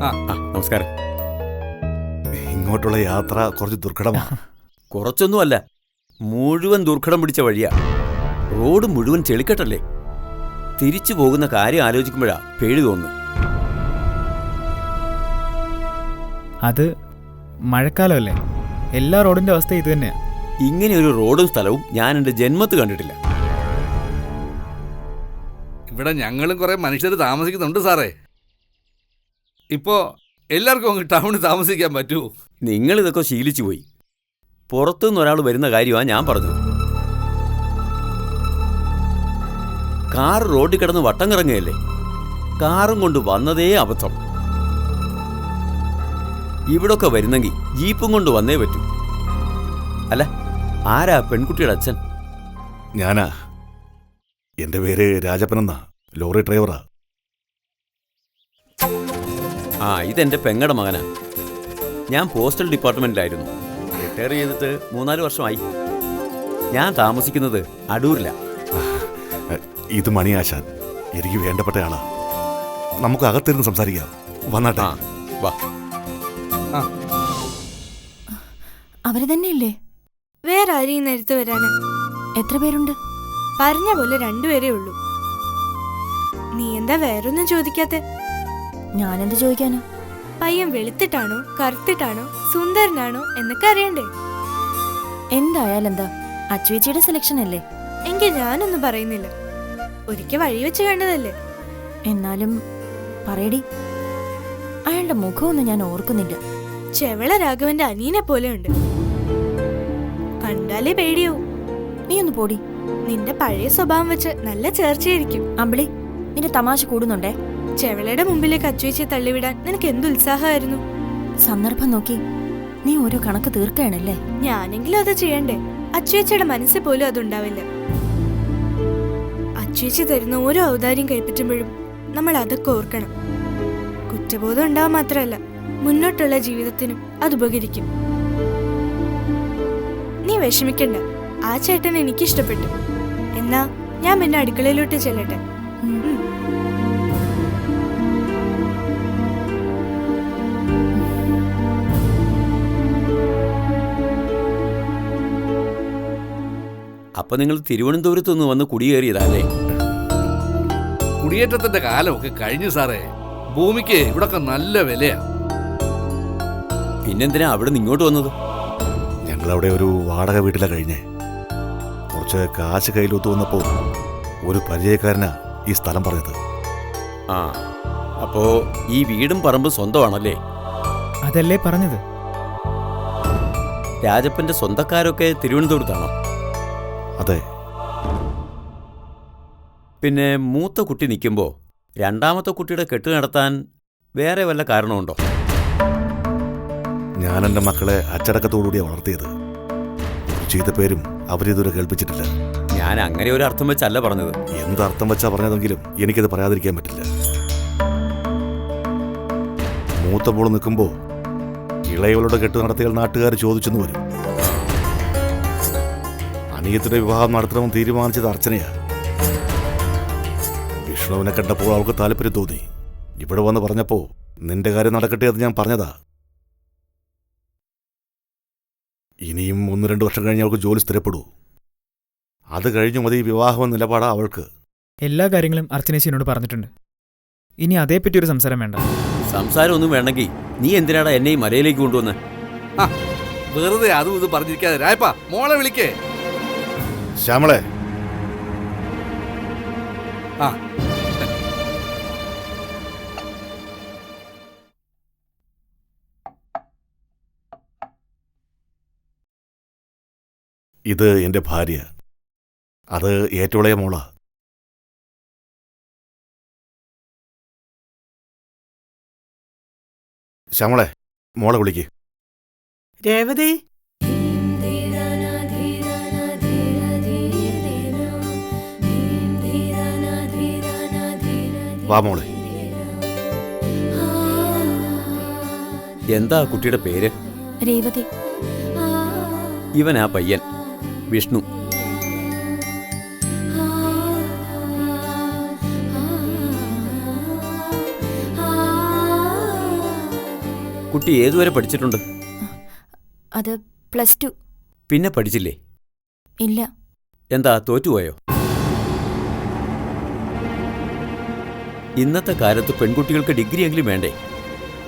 നമസ്കാരം. ഇങ്ങോട്ടുള്ള യാത്ര കുറച്ച് ദുർഘടമാണ്. കുറച്ചൊന്നുമല്ല, മുഴുവൻ ദുർഘടം പിടിച്ച വഴിയാ. റോഡ് മുഴുവൻ ചെളിക്കട്ടല്ലേ. തിരിച്ചു പോകുന്ന കാര്യം ആലോചിക്കുമ്പോഴാ പേടി തോന്നുന്നു. അത് മഴക്കാലമല്ലേ, എല്ലാ റോഡിന്റെ അവസ്ഥ ഇത് തന്നെയാ. ഇങ്ങനെ ഒരു റോഡും സ്ഥലവും ഞാൻ എൻ്റെ ജന്മത്ത് കണ്ടിട്ടില്ല. ഇവിടെ ഞങ്ങളും കുറെ മനുഷ്യർ താമസിക്കുന്നുണ്ട് സാറേ. ഇപ്പോ എല്ലാവർക്കും അങ്ങ് ടൗണിൽ താമസിക്കാൻ പറ്റൂ? നിങ്ങളിതൊക്കെ ശീലിച്ചു പോയി. പുറത്തുനിന്ന് ഒരാൾ വരുന്ന കാര്യമാണ് ഞാൻ പറഞ്ഞത്. കാർ റോഡിൽ കിടന്ന് വട്ടം കറങ്ങുകയല്ലേ. കാറും കൊണ്ട് വന്നതേ അബദ്ധം. ഇവിടൊക്കെ വരുന്നെങ്കിൽ ജീപ്പും കൊണ്ട് വന്നേ പറ്റൂ. അല്ല, ആരാ പെൺകുട്ടിയുടെ അച്ഛൻ? ഞാനാ. എൻ്റെ പേര് രാജപ്പനെന്നാ, ലോറി ഡ്രൈവറാ. ഇതെൻ്റെ പെങ്ങടെ മകനാ. ഞാൻ പോസ്റ്റൽ ഡിപ്പാർട്ട്മെൻറ്റിലായിരുന്നു. റിട്ടയർ ചെയ്തിട്ട് 3-4 വർഷമായി. ഞാൻ താമസിക്കുന്നത് അടൂരിലാ. ഇത് മണിയാശാൻ, എനിക്ക് വേണ്ടപ്പെട്ട ആളാ. നമുക്ക് അകത്തിരുന്ന് സംസാരിക്കാം. വന്നാട്ടെ. വാ. അവര് തന്നെയല്ലേ? വേറെ ആരെയും നേരത്തെ വരാന്? എത്ര പേരുണ്ട്? പറഞ്ഞ പോലെ 2 പേരേ ഉള്ളൂ. നീ എന്താ വേറൊന്നും ചോദിക്കാത്തെ? ഞാനെന്ത് ചോദിക്കാനാ? പയ്യൻ വെളുത്തിട്ടാണോ കറുത്തിട്ടാണോ സുന്ദരനാണോ എന്നൊക്കെ അറിയണ്ടേ? എന്തായാലെന്താ, അച്ചുവേച്ചിയുടെ സെലക്ഷൻ അല്ലേ? എങ്കിൽ ഞാനൊന്നും പറയുന്നില്ല. ഒരിക്കൽ വഴി വെച്ച് കണ്ടതല്ലേ. എന്നാലും പറയടി, അയാളുടെ മുഖമൊന്നും ഞാൻ ഓർക്കുന്നില്ല. ചെവള രാഘവന്റെ അനിയനെ പോലെ ഉണ്ട്. കണ്ടാലേ പേടിയാവും. നീ ഒന്ന് പോടി. നിന്റെ പഴയ സ്വഭാവം വെച്ച് നല്ല ചേർച്ചയായിരിക്കും. അമ്പിളി, നിന്റെ തമാശ കൂടുന്നുണ്ടേ. ചെവളയുടെ മുമ്പിലേക്ക് അച്ചുവേച്ചിയെ തള്ളിവിടാൻ നിനക്ക് എന്ത് ഉത്സാഹമായിരുന്നു. സന്ദർഭം നോക്കി നീ ഓരോ കണക്ക് തീർക്കുകയാണല്ലേ. ഞാനെങ്കിലും അത് ചെയ്യണ്ടേ? അച്ചുവേച്ചിയുടെ മനസ്സിൽ പോലും അതുണ്ടാവില്ല. അച്ചുവേച്ചി തരുന്ന ഓരോ ഔദാര്യം കൈപ്പറ്റുമ്പോഴും നമ്മൾ അതൊക്കെ ഓർക്കണം. കുറ്റബോധം ഉണ്ടാവാൻ മാത്രമല്ല, മുന്നോട്ടുള്ള ജീവിതത്തിനും അത് ഉപകരിക്കും. നീ വിഷമിക്കണ്ട. ആ ചേട്ടൻ എനിക്കിഷ്ടപ്പെട്ടു. എന്നാ ഞാൻ പിന്നെ അടുക്കളയിലോട്ട് ചെല്ലട്ടെ. അപ്പൊ നിങ്ങൾ തിരുവനന്തപുരത്ത് നിന്ന് വന്ന് കുടിയേറിയതല്ലേ? കുടിയേറ്റത്തിന്റെ കാലമൊക്കെ കഴിഞ്ഞു സാറേ. ഭൂമിക്ക് ഇവിടൊക്കെ നല്ല വിലയാ. പിന്നെന്തിനാ അവിടെ നിന്ന് ഇങ്ങോട്ട് വന്നത്? ഞങ്ങളവിടെ ഒരു വാടക വീട്ടിലാണ് കഴിഞ്ഞേ. കുറച്ച് കാശ് കയ്യിലൊത്തു വന്നപ്പോൾ ഒരു പരിചയക്കാരനാ ഈ സ്ഥലം പറഞ്ഞത്. അപ്പോ ഈ വീടും പറമ്പും സ്വന്തമാണല്ലേ? അതല്ലേ പറഞ്ഞത്. രാജപ്പന്റെ സ്വന്തക്കാരൊക്കെ തിരുവനന്തപുരത്താണോ? അതെ. പിന്നെ മൂത്ത കുട്ടി നിൽക്കുമ്പോ രണ്ടാമത്തെ കുട്ടിയുടെ കെട്ട് നടത്താൻ വേറെ വല്ല കാരണമുണ്ടോ? ഞാൻ എൻ്റെ മക്കളെ അച്ചടക്കത്തോടുകൂടിയാണ് വളർത്തിയത്. ചീത്തപ്പേരും അവരിതുവരെ കേൾപ്പിച്ചിട്ടില്ല. ഞാൻ അങ്ങനെ ഒരു അർത്ഥം വെച്ചല്ല പറഞ്ഞത്. എന്തർത്ഥം വെച്ചാ പറഞ്ഞതെങ്കിലും എനിക്കത് പറയാതിരിക്കാൻ പറ്റില്ല. മൂത്ത മോള് നിൽക്കുമ്പോൾ ഇളയവളുടെ കെട്ട് നടത്തിയാൽ നാട്ടുകാർ ചോദിച്ചെന്ന് വരും. അനിയത്തിന്റെ വിവാഹം നടത്തണമെന്ന് തീരുമാനിച്ചത് അർച്ചനയാ. വിഷ്ണുവിനെ കണ്ടപ്പോൾ അവൾക്ക് താല്പര്യം തോന്നി. ഇവിടെ വന്ന് പറഞ്ഞപ്പോ നിന്റെ കാര്യം നടക്കട്ടെ എന്ന് ഞാൻ പറഞ്ഞതാ. ഇനിയും 1-2 വർഷം കഴിഞ്ഞ് അവൾക്ക് ജോലി സ്ഥിരപ്പെടൂ. അത് കഴിഞ്ഞു മതി വിവാഹം നിലപാടാ അവൾക്ക്. എല്ലാ കാര്യങ്ങളും അർച്ചനേച്ചിനോട് പറഞ്ഞിട്ടുണ്ട്. ഇനി അതേപ്പറ്റി ഒരു സംസാരം വേണ്ട. സംസാരം ഒന്നും വേണമെങ്കിൽ നീ എന്തിനാടാ എന്നെ ഈ മലയിലേക്ക് കൊണ്ടുവന്ന്? വെറുതെ അതും ഇത് പറഞ്ഞിരിക്കാതെ രായപ്പാ, മോളെ വിളിക്കേ. ശ്യാമളെ. ഇത് എന്റെ ഭാര്യ. അത് ഏറ്റവുളയ മോളാ. ശ്യാമളെ, മോളെ വിളിക്ക്. രേവതി. വാ മോളെ. എന്താ കുട്ടിയുടെ പേര്? രേവതി. ഇവനാ പയ്യൻ വിഷ്ണു. കുട്ടി ഏതുവരെ പഠിച്ചിട്ടുണ്ട്? അത് +2. പിന്നെ പഠിച്ചില്ലേ? ഇല്ല. എന്താ തോറ്റുപോയോ? ഇന്നത്തെ കാലത്ത് പെൺകുട്ടികൾക്ക് ഡിഗ്രി എങ്കിലും വേണ്ടേ?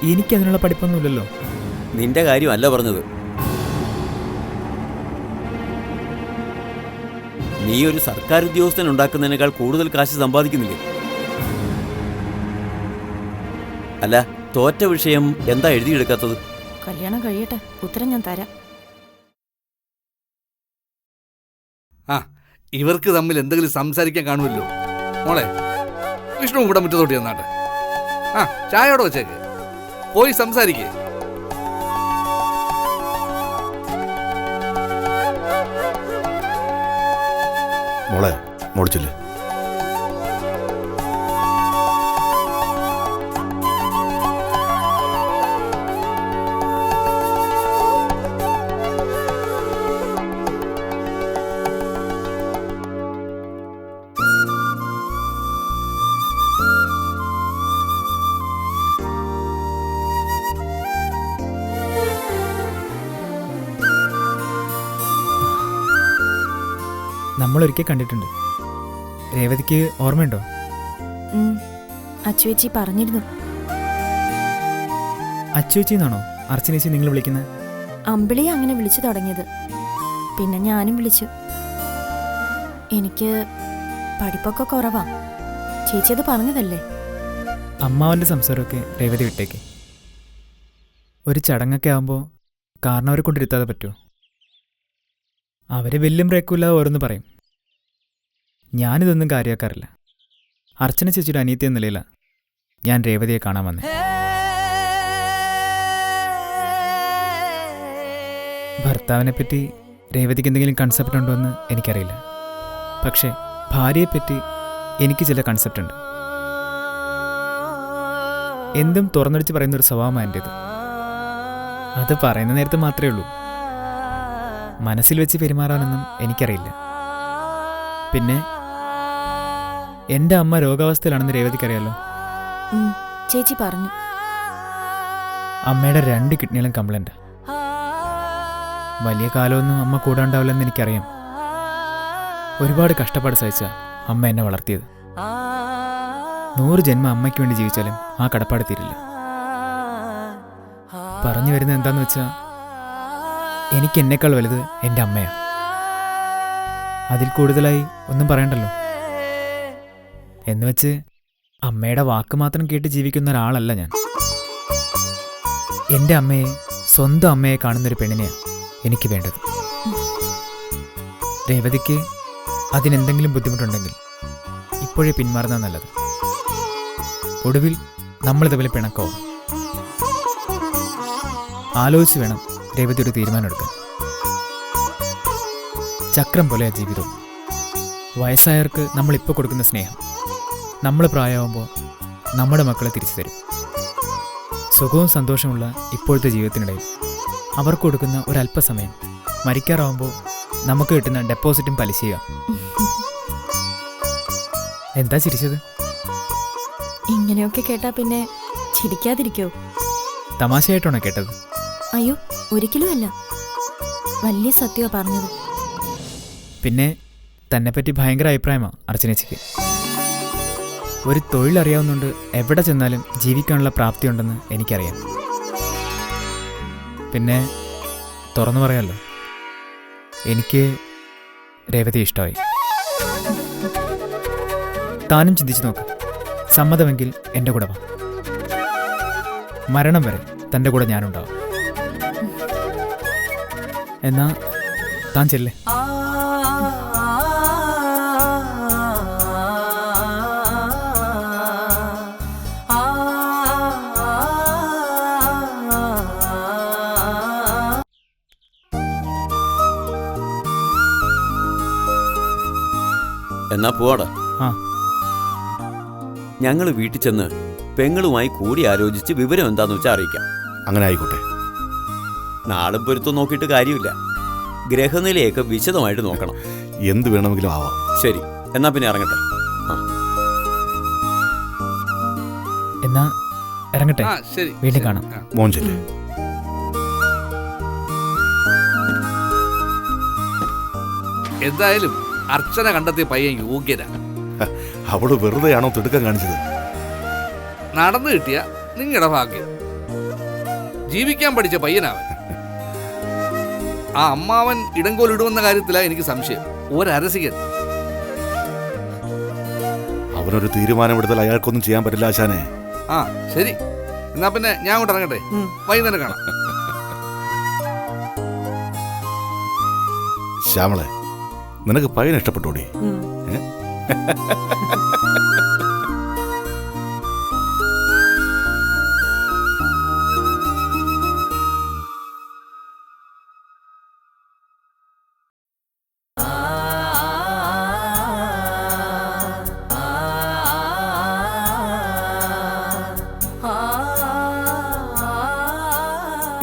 എനിക്കതിനുള്ള പഠിപ്പൊന്നുമില്ലല്ലോ. നിന്റെ കാര്യമല്ല പറഞ്ഞത്. നീ ഒരു സർക്കാർ ഉദ്യോഗസ്ഥൻ ഉണ്ടാക്കുന്നതിനേക്കാൾ കൂടുതൽ കാശ് സമ്പാദിക്കുന്നില്ലേ? അല്ല, തോറ്റ വിഷയം എന്താ എഴുതിയെടുക്കാത്തത്? കല്യാണം കഴിയട്ടെ, ഉത്തരം ഞാൻ തരാം. ആ, ഇവർക്ക് തമ്മിൽ എന്തെങ്കിലും സംസാരിക്കാൻ കാണുമല്ലോ. മോളെ, വിഷ്ണു കൂടെ മുറ്റത്തോട്ട് ചെന്നാട്ടെ. ആ, ചായയോടെ വെച്ചേക്ക്, പോയി സംസാരിക്കേ. മോളെ മോടിച്ചില്ലേ? നമ്മളൊരിക്കൽ കണ്ടിട്ടുണ്ട്. രേവതിക്ക് ഓർമ്മയുണ്ടോ? അച്ചുവേച്ചി പറഞ്ഞിരുന്നു. അച്ചുവേച്ചി എന്നാണോ അർച്ചനേച്ചി നിങ്ങൾ വിളിക്കുന്നത്? അമ്പിളിയെ അങ്ങനെ വിളിച്ചു തുടങ്ങിയത്. പിന്നെ ഞാനും വിളിച്ചു. എനിക്ക് പഠിപ്പൊക്കെ കുറവാ. ചേച്ചി അത് പറഞ്ഞതല്ലേ? അമ്മാവൻ്റെ സംസാരമൊക്കെ രേവതി വിട്ടേക്ക്. ഒരു ചടങ്ങൊക്കെ ആകുമ്പോൾ കാരണവരെ കൊണ്ടിരുത്താതെ പറ്റുമോ? അവർ വലിയ ബ്രേക്കില്ലാതെ ഓരോന്ന് പറയും. ഞാനിതൊന്നും കാര്യമാക്കാറില്ല. അർച്ചന ചേച്ചിയുടെ അനിയത്തി എന്ന നിലയിലാണ് ഞാൻ രേവതിയെ കാണാൻ വന്നത്. ഭർത്താവിനെപ്പറ്റി രേവതിക്ക് എന്തെങ്കിലും കൺസെപ്റ്റ് ഉണ്ടോ എന്ന് എനിക്കറിയില്ല. പക്ഷേ ഭാര്യയെപ്പറ്റി എനിക്ക് ചില കൺസെപ്റ്റ് ഉണ്ട്. എന്തും തുറന്നടിച്ച് പറയുന്നൊരു സ്വഭാവമാണ് എൻ്റേത്. അത് പറയുന്ന നേരത്ത് മാത്രമേ ഉള്ളൂ. മനസ്സിൽ വെച്ച് പെരുമാറാനൊന്നും എനിക്കറിയില്ല. പിന്നെ എൻ്റെ അമ്മ രോഗാവസ്ഥയിലാണെന്ന് രേവതിക്കറിയാലോ. ചേച്ചി പറഞ്ഞു. അമ്മയുടെ 2 കിഡ്നികളും കംപ്ലൈൻറ്റ്. വലിയ കാലമൊന്നും അമ്മ കൂടാണ്ടാവില്ലെന്ന് എനിക്കറിയാം. ഒരുപാട് കഷ്ടപ്പാട് സഹിച്ച അമ്മ എന്നെ വളർത്തിയത്. 100 ജന്മം അമ്മയ്ക്ക് വേണ്ടി ജീവിച്ചാലും ആ കടപ്പാട് തീരില്ല. പറഞ്ഞു വരുന്നത് എന്താന്ന് വെച്ചാൽ, എനിക്ക് എന്നേക്കാൾ വലുത് എൻ്റെ അമ്മയാണ്. അതിൽ കൂടുതലായി ഒന്നും പറയണ്ടല്ലോ. എന്നുവെച്ച് അമ്മയുടെ വാക്ക് മാത്രം കേട്ട് ജീവിക്കുന്ന ഒരാളല്ല ഞാൻ. എൻ്റെ അമ്മയെ, സ്വന്തം അമ്മയെ കാണുന്നൊരു പെണ്ണിനെയാണ് എനിക്ക് വേണ്ടത്. രേവതിക്ക് അതിനെന്തെങ്കിലും ബുദ്ധിമുട്ടുണ്ടെങ്കിൽ ഇപ്പോഴേ പിന്മാറുന്ന നല്ലത്. ഒടുവിൽ നമ്മൾ തമ്മിൽ പിണക്കവും. ആലോചിച്ച് വേണം രേവതി ഒരു തീരുമാനമെടുക്കാൻ. ചക്രം പോലെയാ ജീവിതം. വയസ്സായവർക്ക് നമ്മളിപ്പോൾ കൊടുക്കുന്ന സ്നേഹം നമ്മൾ പ്രായമാകുമ്പോൾ നമ്മുടെ മക്കളെ തിരിച്ചു തരും. സുഖവും സന്തോഷമുള്ള ഇപ്പോഴത്തെ ജീവിതത്തിനിടയിൽ അവർക്ക് കൊടുക്കുന്ന ഒരല്പസമയം മരിക്കാറാവുമ്പോൾ നമുക്ക് കിട്ടുന്ന ഡെപ്പോസിറ്റും പലിശയുക. എന്താ ചിരിച്ചത്? ഇങ്ങനെയൊക്കെ കേട്ടാ പിന്നെ ചിരിക്കാതിരിക്കോ? തമാശയായിട്ടാണോ കേട്ടത്? അയ്യോ, ഒരിക്കലും അല്ല. വലിയ സത്യമാണ് പറഞ്ഞത്. പിന്നെ തന്നെപ്പറ്റി ഭയങ്കര അഭിപ്രായമാണ് അർച്ചനേച്ചിക്ക്. ഒരു തൊഴിലറിയാവുന്നുണ്ട് എവിടെ ചെന്നാലും ജീവിക്കാനുള്ള പ്രാപ്തിയുണ്ടെന്ന് എനിക്കറിയാം. പിന്നെ തുറന്നു പറയാമല്ലോ, എനിക്ക് രേവതി ഇഷ്ടമായി. താനും ചിന്തിച്ചു നോക്ക്. സമ്മതമെങ്കിൽ എൻ്റെ കൂടെ വാ. മരണം വരെ തൻ്റെ കൂടെ ഞാനുണ്ടാവും. എന്നാ താൻ ചെല്ലേ. എന്നാ പോവാടാ. ആ, ഞങ്ങൾ വീട്ടിൽ ചെന്ന് പെങ്ങളുമായി കൂടി ആലോചിച്ച് വിവരം എന്താന്ന് വെച്ചാൽ അറിയിക്കാം. അങ്ങനെ ആയിക്കോട്ടെ. നാളും പൊരുത്തം നോക്കിയിട്ട് കാര്യമില്ല. ഗ്രഹനിലയൊക്കെ വിശദമായിട്ട് നോക്കണം. എന്ത് വേണമെങ്കിലും ആവാം. ശരി, എന്നാ പിന്നെ ഇറങ്ങട്ടെ. എന്നാ ഇറങ്ങട്ടെ. ആ, ശരി. വീണ്ടും കാണാം. ആ. മോൻ ചെല്ലേ. എന്തായാലും അർച്ചന കണ്ടെത്തിയ പയ്യൻ യോഗ്യനാ. അവള് വെറുതെയാണോ തിടുക്കം കാണിച്ചത്? നടന്നു കിട്ടിയ നിങ്ങളുടെ ഭാഗ്യം. ജീവിക്കാൻ പഠിച്ച പയ്യനാവൻ. ആ അമ്മാവൻ ഇടങ്കോലിടുമെന്ന കാര്യത്തിലാണ് എനിക്ക് സംശയം. ഒരരസികൻ. അവനൊരു തീരുമാനമെടുത്താൽ അയാൾക്കൊന്നും ചെയ്യാൻ പറ്റില്ല ആശാനെ. ആ ശരി, എന്നാ പിന്നെ ഞാൻ അങ്ങോട്ട് ഇറങ്ങട്ടെ. വൈകുന്നേരം കാണാം. ശ്യാമളെ, നിനക്ക് പയ്യനെ ഇഷ്ടപ്പെട്ടോടി? ഏ?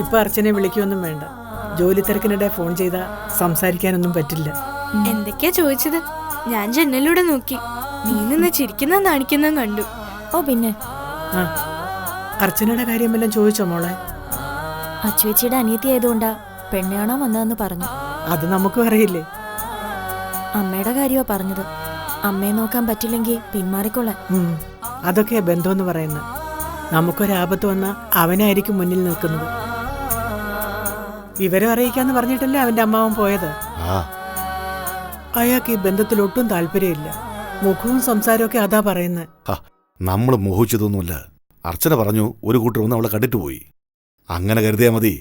ഇപ്പൊ അർച്ചനെ വിളിക്കൊന്നും വേണ്ട. ജോലി തിരക്കിനിടെ ഫോൺ ചെയ്താ സംസാരിക്കാനൊന്നും പറ്റില്ല. എന്തൊക്കെയാ ചോദിച്ചത്? ഞാൻ ജനലിലൂടെ നോക്കി. നീ നിന്ന് ചിരിക്കുന്ന നാണിക്കുന്ന കണ്ടു. ഓ പിന്നെ ആ, അർച്ചനയുടെ കാര്യമെല്ലാം ചോദിച്ചോ മോളെ? അച്ചുവേച്ചിയുടെ അനിയത്തി ആയതുകൊണ്ടാ പെണ്ണ് കാണാൻ വന്നതെന്ന് പറഞ്ഞു. അത് നമുക്കും അറിയില്ലേ. അമ്മയുടെ കാര്യമാ പറഞ്ഞത്. അമ്മയെ നോക്കാൻ പറ്റില്ലെങ്കിൽ പിന്മാറിക്കൊള്ളാൻ. അതൊക്കെയാ ബന്ധമെന്ന് പറയുന്നത്. നമുക്കൊരാപത്ത് വന്നാൽ അവനായിരിക്കും മുന്നിൽ നിൽക്കുന്നത്. വിവരം അറിയിക്കാന്ന് പറഞ്ഞിട്ടല്ലേ അവന്റെ അമ്മാവൻ പോയത്. ആ, അയാൾക്ക് ഈ ബന്ധത്തിൽ ഒട്ടും താല്പര്യമില്ല. മുഖവും സംസാരമൊക്കെ അതാ പറയുന്നത്. നമ്മൾ മോഹിച്ചതൊന്നുമില്ല. അർച്ചന പറഞ്ഞു ഒരു കൂട്ടർ വന്ന് അവളെ കണ്ടിട്ട് പോയി. അങ്ങനെ കരുതിയാ മതി.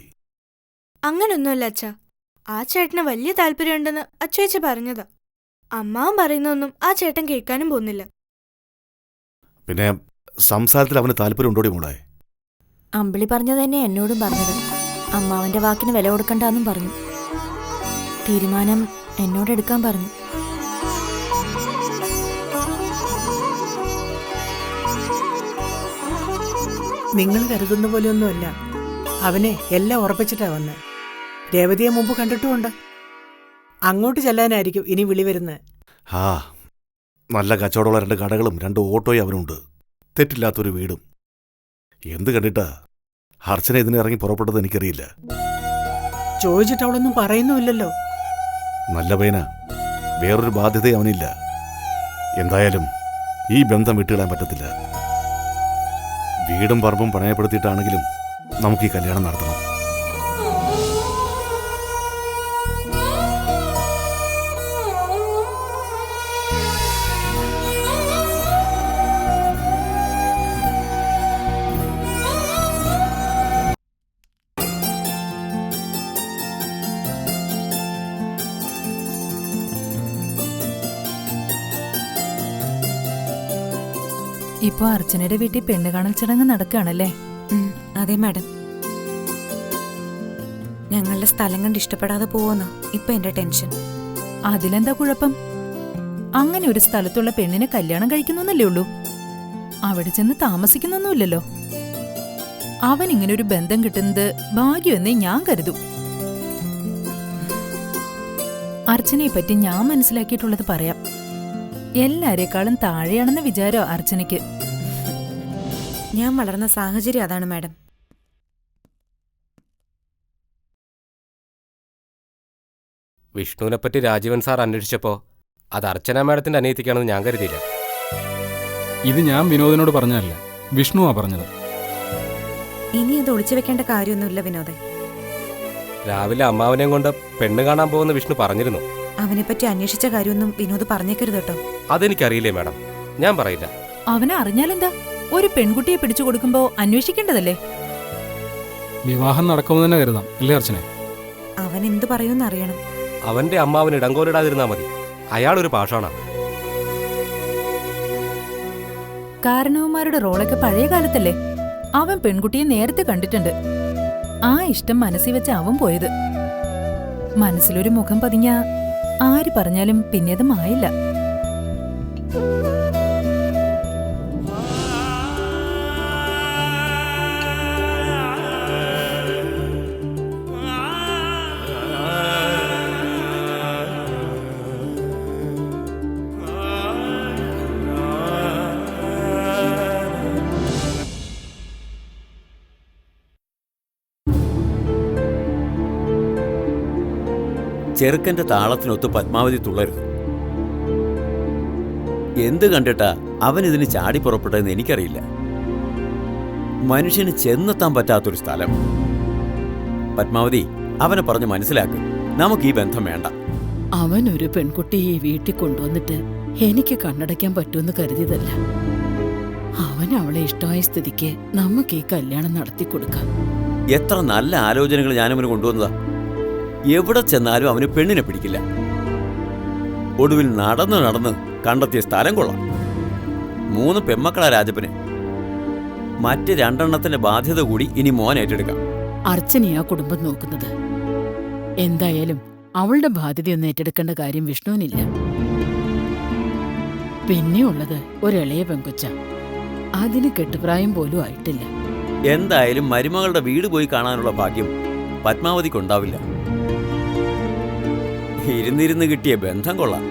അങ്ങനൊന്നുമല്ല അച്ഛാ. ആ ചേട്ടന് വലിയ താല്പര്യമുണ്ടെന്ന് അച്ചുവേച്ചി പറഞ്ഞതാ. അമ്മാവൻ പറയുന്നൊന്നും ആ ചേട്ടൻ കേൾക്കാനും പോകുന്നില്ല. പിന്നെ സംസാരത്തിൽ അവന് താല്പര്യം ഉണ്ടോടി മോളെ? അമ്പിളി പറഞ്ഞത് തന്നെ എന്നോടും പറഞ്ഞത്. അമ്മാവന്റെ വാക്കിന് വില കൊടുക്കണ്ടെന്നും പറഞ്ഞു. തീരുമാനം എന്നോടെടുക്കാൻ പറഞ്ഞു. നിങ്ങൾ കരുതുന്ന പോലെയൊന്നുമല്ല. അവനെ എല്ലാം ഉറപ്പിച്ചിട്ടാ വന്നേ. രേവതിയെ മുമ്പ് കണ്ടിട്ടുമുണ്ട്. അങ്ങോട്ട് ചെല്ലാനായിരിക്കും ഇനി വിളി വരുന്നത്. ആ, നല്ല കച്ചവടമുള്ള 2 കടകളും 2 ഓട്ടോയും അവനുണ്ട്. തെറ്റില്ലാത്തൊരു വീടും. എന്ത് കണ്ടിട്ടാ അർച്ചന ഇതിന് ഇറങ്ങി പുറപ്പെട്ടത് എനിക്കറിയില്ല. ചോദിച്ചിട്ട് അവളൊന്നും പറയുന്നുമില്ലല്ലോ. നല്ല പയ്യന, വേറൊരു ബാധ്യത അവനില്ല. എന്തായാലും ഈ ബന്ധം വിട്ടുകളയാൻ പറ്റത്തില്ല. വീടും പറമ്പും പണയപ്പെടുത്തിയിട്ടാണെങ്കിലും നമുക്ക് ഈ കല്യാണം നടത്തണം. ഇപ്പൊ അർച്ചനയുടെ വീട്ടിൽ പെണ്ണ് കാണൽ ചടങ്ങ് നടക്കുകയാണല്ലേ? അതെ മാഡം. ഞങ്ങളുടെ സ്ഥലം കണ്ട് ഇഷ്ടപ്പെടാതെ പോവോന്നാ ഇപ്പൊ എന്റെ ടെൻഷൻ. അതിലെന്താ കുഴപ്പം? അങ്ങനെ ഒരു സ്ഥലത്തുള്ള പെണ്ണിനെ കല്യാണം കഴിക്കുന്നല്ലേ ഉള്ളൂ. അവിടെ ചെന്ന് താമസിക്കുന്നൊന്നുമില്ലല്ലോ. അവൻ ഇങ്ങനെ ഒരു ബന്ധം കിട്ടുന്നത് ഭാഗ്യമെന്നേ ഞാൻ കരുതും. അർച്ചനയെ പറ്റി ഞാൻ മനസ്സിലാക്കിയിട്ടുള്ളത് പറയാം. എല്ലാരേക്കാളും താഴെയാണെന്ന വിചാരോ അർച്ചനയ്ക്ക്. ഞാൻ വളർന്ന സാഹചര്യം അതാണ് മാഡം. വിഷ്ണുവിനെപ്പറ്റി രാജീവൻ സാർ അന്വേഷിച്ചപ്പോൾ അത് അർച്ചന മാഡത്തിന്റെ അനിയത്തിക്കാണെന്ന് ഞാൻ കരുതിയില്ല. ഇത് ഞാൻ വിനോദിനോട് പറഞ്ഞതല്ല, വിഷ്ണുവാ പറഞ്ഞത്. ഇനി അത് ഒളിച്ചു വെക്കേണ്ട കാര്യമൊന്നുമില്ല വിനോദേ. രാവിലെ അമ്മാവനെയും കൊണ്ട് പെണ്ണ് കാണാൻ പോകുന്ന വിഷ്ണു പറഞ്ഞിരുന്നു. അവനെപ്പറ്റി അന്വേഷിച്ച കാര്യമൊന്നും വിനോദ് പറഞ്ഞേക്കരുത് കേട്ടോ. അതെനിക്കറിയില്ലേ മാഡം, ഞാൻ പറയില്ല. അവനെ അറിഞ്ഞാലെന്താ? ഒരു പെൺകുട്ടിയെ പിടിച്ചു കൊടുക്കുമ്പോ അന്വേഷിക്കേണ്ടതല്ലേ? വിവാഹം നടക്കുമെന്ന് തന്നെ കരുതാം, അല്ലേ അർച്ചനെ? അവൻ എന്ത് പറയുമെന്ന് അറിയണം. അവന്റെ അമ്മാവന് ഇടങ്കോലിടാതിരുന്നാ മതി. അയാളൊരു പാഷാണാണ്. കാരണവന്മാരുടെ റോളൊക്കെ പഴയ കാലത്തല്ലേ? അവൻ പെൺകുട്ടിയെ നേരത്തെ കണ്ടിട്ടുണ്ട്. ആ ഇഷ്ടം മനസ്സിൽ വെച്ച അവൻ പോയത്. മനസ്സിലൊരു മുഖം പതിഞ്ഞ ആര് പറഞ്ഞാലും പിന്നെ അത് മായില്ല. ചെറുക്കന്റെ താളത്തിനൊത്ത് പത്മാവതി തുള്ളരുത്. എന്ത് കണ്ടിട്ടാ അവൻ ഇതിന് ചാടി പുറപ്പെട്ടതെന്ന് എനിക്കറിയില്ല. മനുഷ്യന് ചെന്നെത്താൻ പറ്റാത്തൊരു സ്ഥലം. പത്മാവതി, അവനെ പറഞ്ഞ് മനസ്സിലാക്ക്, നമുക്ക് ഈ ബന്ധം വേണ്ട. അവനൊരു പെൺകുട്ടിയെ വീട്ടിൽ കൊണ്ടുവന്നിട്ട് എനിക്ക് കണ്ണടയ്ക്കാൻ പറ്റുമെന്ന് കരുതിയതല്ല. അവൻ അവളെ ഇഷ്ടമായ സ്ഥിതിക്ക് നമുക്ക് ഈ കല്യാണം നടത്തി കൊടുക്കാം. എത്ര നല്ല ആലോചനകൾ ഞാനവന് കൊണ്ടുവന്നതാ. എവിടെ ചെന്നാലും അവന് പെണ്ണിനെ പിടിക്കില്ല. ഒടുവിൽ നടന്ന് നടന്ന് കണ്ടെത്തിയ സ്ഥലം കൊള്ളാം. 3 പെമ്മക്കളാ രാജപ്പന്. മറ്റ് 2 ബാധ്യത കൂടി ഇനി മോൻ ഏറ്റെടുക്കാം. അർച്ചനയാ കുടുംബം നോക്കുന്നത്. എന്തായാലും അവളുടെ ബാധ്യതയൊന്നും ഏറ്റെടുക്കേണ്ട കാര്യം വിഷ്ണുവിനില്ല. പിന്നെയുള്ളത് ഒരിളയ പെങ്കൊച്ച. അതിന് കെട്ടുപ്രായം പോലും ആയിട്ടില്ല. എന്തായാലും മരുമകളുടെ വീട് പോയി കാണാനുള്ള ഭാഗ്യം പത്മാവതിക്കുണ്ടാവില്ല. ഇരുന്നിരുന്ന് കിട്ടിയ ബന്ധം കൊള്ളാം.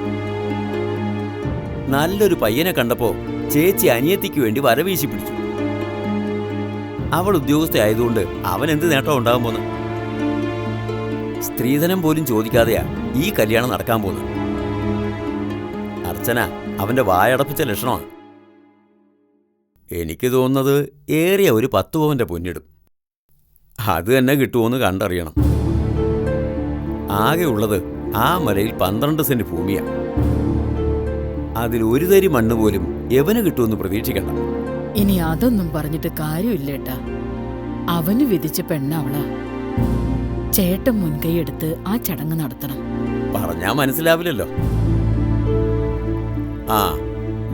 നല്ലൊരു പയ്യനെ കണ്ടപ്പോ ചേച്ചി അനിയത്തിക്ക് വേണ്ടി വരവീശി പിടിച്ചു. അവൾ ഉദ്യോഗസ്ഥയായതുകൊണ്ട് അവൻ എന്ത് നേട്ടം ഉണ്ടാകാൻ പോന്നു? സ്ത്രീധനം പോലും ചോദിക്കാതെയാ ഈ കല്യാണം നടക്കാൻ പോകുന്നത്. അർച്ചന അവന്റെ വായടപ്പിച്ച ലക്ഷണമാണ്. എനിക്ക് തോന്നുന്നത് ഏറിയ ഒരു 10 പവന്റെ പൊന്നിടും. അത് തന്നെ കിട്ടുമോന്ന് കണ്ടറിയണം. ആകെ ഉള്ളത് ആ മലയിൽ 12 സെന്റ് ഭൂമിയാണ്. അതിൽ ഒരു തരി മണ്ണ് പോലും എവന് കിട്ടുമെന്ന് പ്രതീക്ഷിക്കണ്ട. ഇനി അതൊന്നും പറഞ്ഞിട്ട് കാര്യമില്ലേട്ടാ. അവന് വിധിച്ച പെണ്ണവളാ. ചേട്ടൻ മുൻകൈയെടുത്ത് ആ ചടങ്ങ് നടത്തണം. പറഞ്ഞാ മനസ്സിലാവില്ലല്ലോ. ആ,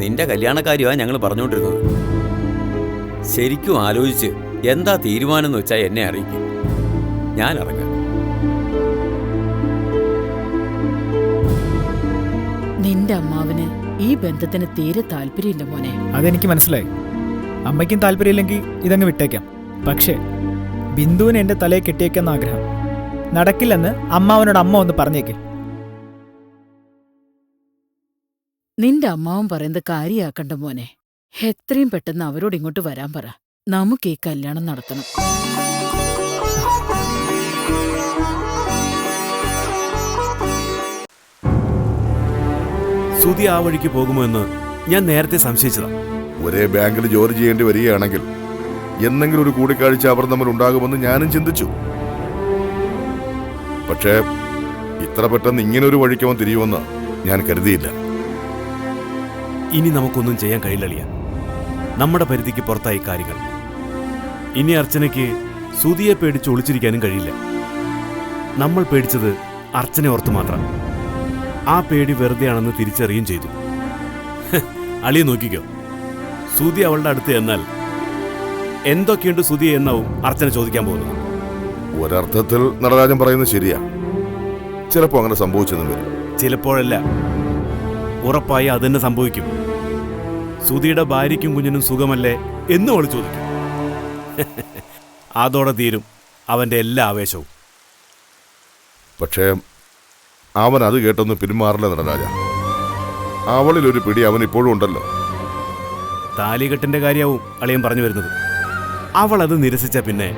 നിന്റെ കല്യാണക്കാരിയാ ഞങ്ങൾ പറഞ്ഞുകൊണ്ടിരുന്നത്. ശരിക്കും ആലോചിച്ച് എന്താ തീരുമാനം എന്ന് വെച്ചാൽ എന്നെ അറിയിക്കും. ഞാൻ ഇറങ്ങാം. നിന്റെ അമ്മാവന് ഈ ബന്ധത്തിന് തീരെ താല്പര്യമില്ല മോനെ. അതെനിക്ക് മനസ്സിലായി. അമ്മയ്ക്കും താല്പര്യമില്ലെങ്കിൽ ഇതങ്ങ് വിട്ടേക്കാം. പക്ഷേ ബിന്ദുവിനെ എൻ്റെ തലയിൽ കെട്ടിയേക്കുന്ന ആഗ്രഹം നടക്കില്ലെന്ന് അമ്മാവനോട് അമ്മ ഒന്ന് പറഞ്ഞേക്ക്. നിന്റെ അമ്മാവൻ പറയുന്നത് കാര്യാക്കണ്ട മോനെ. എത്രയും പെട്ടെന്ന് അവരോട് ഇങ്ങോട്ട് വരാൻ പറ. നമുക്ക് ഈ കല്യാണം നടത്തണം. സുധി ആ വഴിക്ക് പോകുമോ എന്ന് ഞാൻ നേരത്തെ സംശയിച്ചതാ. ഒരേ ബാങ്കിൽ ജോലി ചെയ്യേണ്ടി വരികയാണെങ്കിൽ എന്തെങ്കിലും ഒരു കൂടിക്കാഴ്ച അവർ തമ്മിൽ ഉണ്ടാകുമെന്ന് ഞാനും ചിന്തിച്ചു. പക്ഷേ ഇത്ര പെട്ടെന്ന് ഇങ്ങനൊരു വഴിക്ക് അവൻ തിരിയുമെന്ന് ഞാൻ കരുതിയില്ല. ഇനി നമുക്കൊന്നും ചെയ്യാൻ കഴിയില്ല. നമ്മുടെ പരിധിക്ക് പുറത്തായി കാര്യങ്ങൾ. ഇനി അർച്ചനയ്ക്ക് സുധിയെ പേടിച്ച് ഒളിച്ചിരിക്കാനും കഴിയില്ല. നമ്മൾ പേടിച്ചത് അർച്ചനെ ഓർത്ത് മാത്രം. ആ പേടി വെറുതെയാണെന്ന് തിരിച്ചറിയുകയും ചെയ്തു. അളിയെ നോക്കിക്കോ, സുധി അവളുടെ അടുത്ത് എന്നാൽ എന്തൊക്കെയുണ്ട് സുധി എന്നാവും അർച്ചന ചോദിക്കാൻ പോകുന്നത്. ഒരർത്ഥത്തിൽ നടരാജൻ പറയുന്നത് ശരിയാ. ചിലപ്പോ അങ്ങനെ സംഭവിച്ചെന്നും വരും. ചിലപ്പോഴല്ല, ഉറപ്പായി അതന്നെ സംഭവിക്കും. സുധിയുടെ ഭാര്യയ്ക്കും കുഞ്ഞിനും സുഖമല്ലേ എന്നും അവൾ ചോദിക്കും. അതോടെ തീരും അവന്റെ എല്ലാ ആവേശവും. പക്ഷേ അവൻ അത് കേട്ടൊന്നും പിന്മാറില്ല നടരാജ. അവളിലൊരു പിടി അവൻ ഇപ്പോഴും ഉണ്ടല്ലോ. താലികെട്ടിന്റെ കാര്യവും അളിയൻ പറഞ്ഞു വരുന്നത്. അവൾ അത് നിരസിച്ച പിന്നെ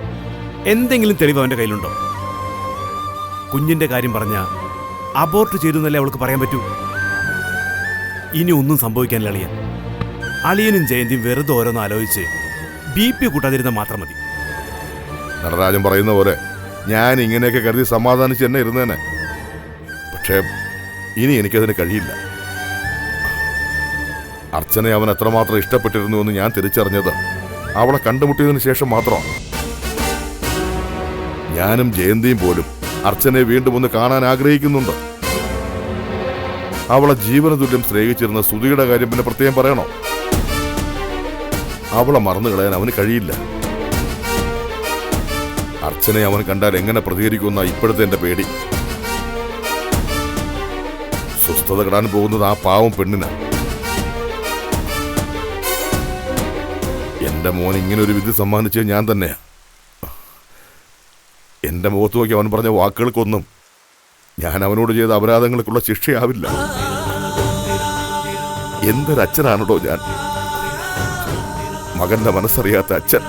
എന്തെങ്കിലും തെളിവ് അവന്റെ കയ്യിലുണ്ടോ? കുഞ്ഞിന്റെ കാര്യം പറഞ്ഞ അബോർട്ട് ചെയ്തു എന്നല്ലേ അവൾക്ക് പറയാൻ പറ്റൂ. ഇനി ഒന്നും സംഭവിക്കാനില്ല അളിയൻ. അളിയനും ജയന്തിയും വെറുതെ ഓരോന്ന് ആലോചിച്ച് BP കൂട്ടാതിരുന്ന മാത്രം മതി. നടരാജൻ പറയുന്ന പോലെ ഞാൻ ഇങ്ങനെയൊക്കെ കരുതി സമാധാനിച്ച് തന്നെ ഇരുന്നേനെ. പക്ഷേ ഇനി എനിക്കതിന് കഴിയില്ല. അർച്ചനെ അവൻ എത്രമാത്രം ഇഷ്ടപ്പെട്ടിരുന്നു എന്ന് ഞാൻ തിരിച്ചറിഞ്ഞത് അവളെ കണ്ടുമുട്ടിയതിനു ശേഷം മാത്രമാണ്. ഞാനും ജയന്തിയും പോലും അർച്ചനയെ വീണ്ടും ഒന്ന് കാണാൻ ആഗ്രഹിക്കുന്നുണ്ട്. അവളെ ജീവന തുല്യം സ്നേഹിച്ചിരുന്ന സുധിയുടെ കാര്യം പിന്നെ പ്രത്യേകം പറയണോ? അവളെ മറന്നു കളയാൻ അവന് കഴിയില്ല. അർച്ചനയെ അവൻ കണ്ടാൽ എങ്ങനെ പ്രതികരിക്കുമെന്ന ഇപ്പോഴത്തെ എന്റെ പേടി. സ്വസ്ഥത കിടാൻ പോകുന്നത് ആ പാവം പെണ്ണിന്. എന്റെ മോൻ ഇങ്ങനെ ഒരു വിധി സമ്മാനിച്ചത് ഞാൻ തന്നെയാ. എന്റെ മുഖത്ത് നോക്കി അവൻ പറഞ്ഞ വാക്കുകൾക്കൊന്നും ഞാൻ അവനോട് ചെയ്ത അപരാധങ്ങൾക്കുള്ള ശിക്ഷയാവില്ല. എന്തൊരച്ഛനാണോ ഞാൻ, മകന്റെ മനസ്സറിയാത്ത അച്ഛൻ.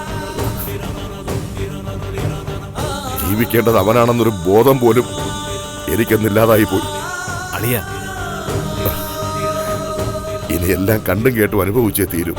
ജീവിക്കേണ്ടത് അവനാണെന്നൊരു ബോധം പോലും എനിക്കെന്നില്ലാതായി പോയി. അളിയ, ഇനി എല്ലാം കണ്ടും കേട്ടും അനുഭവിച്ചേ തീരും.